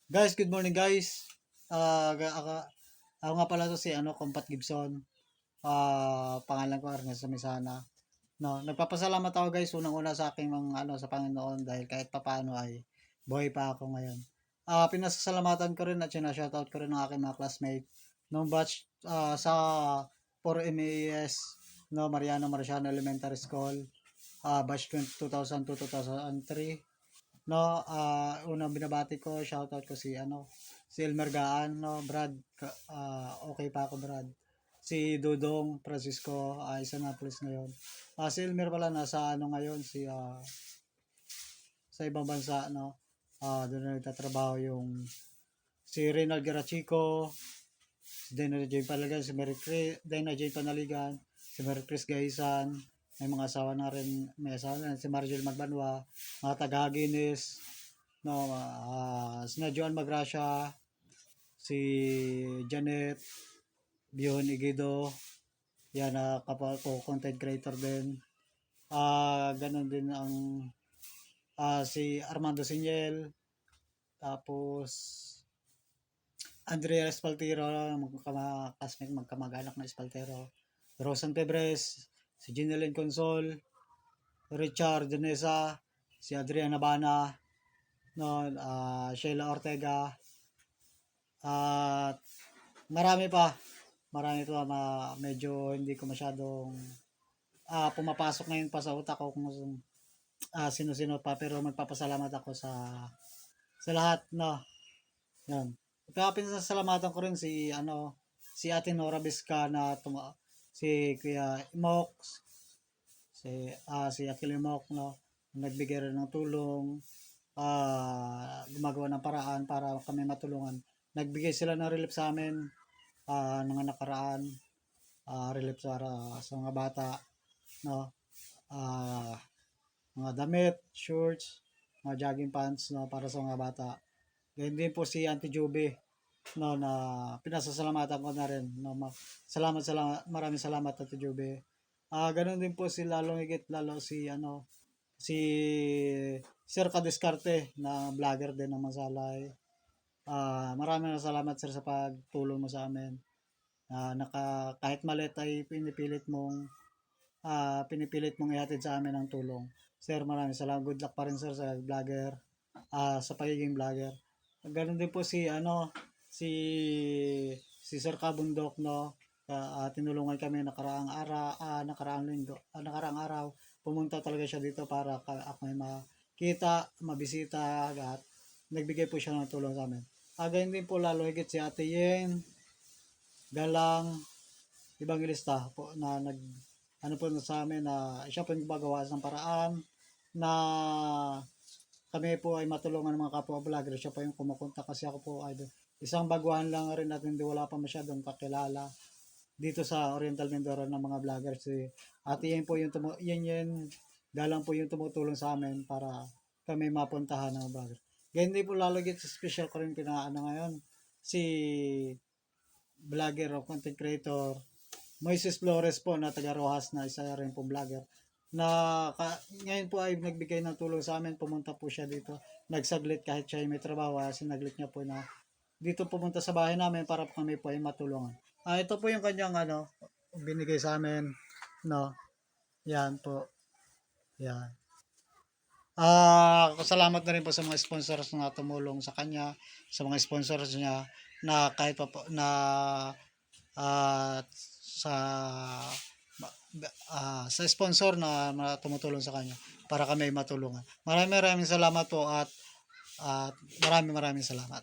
Guys, good morning guys. Ako nga pala to si Compat Gibson. Pangalan ko Ernest Misana. No, nagpapasalamat ako guys unang-una sa aking mga sa Panginoon dahil kahit papaano ay buhay pa ako ngayon. Pinasasalamatan ko rin at sinashoutout ko rin ng aking mga classmate nung batch sa 4MAS Mariano Marciano Elementary School, batch 2002-2003. Unang binabati ko, shoutout ko si Elmer Gaan, Brad, okay pa ako Brad. Si Dudong Francisco, isa na police ngayon. Si Elmer pala nasa ngayon sa ibang bansa, doon na nagtatrabaho yung si Reynald Garachico, si Dana Jane Palagan, si Dana Jane Panaligan, si Mary Chris Gaisan, may mga asawa na rin, may asawa na rin, si Marjorie Magbanwa, mga taga-Guinness, si Joan Magracia, si Janet, Bihon Igido, yan kapwa ko content creator din. Ganun din ang si Armando Sinyel, tapos Andrea Espaltero, classmate magkamag-anak na Espaltero, Rosan Pebres, si Ginelyn Consol, Richard Denesa, si Adriana Bana, Sheila Ortega, at marami pa. Marami pa, medyo hindi ko masyadong pumapasok ngayon pa sa utak ko kung sino-sino pa, pero magpapasalamat ako sa lahat, Yan. Pinasasalamatan ko rin si Ate Nora Vizcana, si Kuya Imok, si Akil Imok, nagbigay rin ng tulong, gumagawa ng paraan para kami matulungan. Nagbigay sila ng relief sa amin ng nakaraan, relief sa mga bata, mga damit, shorts, mga jogging pants, para sa mga bata. Ganyan din po si Auntie Juby, na pinasasalamatan ko na rin, maraming salamat Auntie Juby. Ganun din po si lalo si Sir Kadiscarte na vlogger din ng Masalay. Maraming salamat sir sa pagtulong mo sa amin. Kahit maliit ay pinipilit mong ihatid sa amin ang tulong. Sir, maraming salamat. Good luck pa rin sir sa vlogger, sa pagiging vlogger. Ganun din po si Sir Kabundok, tinulungan kami nakaraang araw. Pumunta talaga siya dito para ako may makita, mabisita, at nagbigay po siya ng tulong sa amin. Ganyan din po lalo higit si Ate Yen Galang Evangelista po, na po sa amin, na siya po yung gumagawa ng paraan na kami po ay matulungan ng mga kapwa vlogger. Siya po yung kumukontak kasi ako po ay isang baguhan lang rin at hindi wala pa masyadong kakilala dito sa Oriental Mindoro ng mga vlogger. Si Ate Yen po yung Galang po yung tumutulong sa amin para kami mapuntahan ng vlogger. Ganyan din po lalagit sa special ko rin ngayon si vlogger o content creator Moises Flores po, na taga Rojas, na isa rin po vlogger, na ngayon po ay nagbigay ng tulong sa amin. Pumunta po siya dito, nagsaglit kahit siya ay may trabaho, sinaglit niya po na dito pumunta sa bahay namin para po kami po ay matulungan. Ito po yung kanyang binigay sa amin, yan po, yan. Salamat na rin po sa mga sponsors na tumulong sa kanya, sa mga sponsors niya na kahit pa po na sa sponsor na tumutulong sa kanya para kami matulungan. Maraming salamat po, at maraming salamat.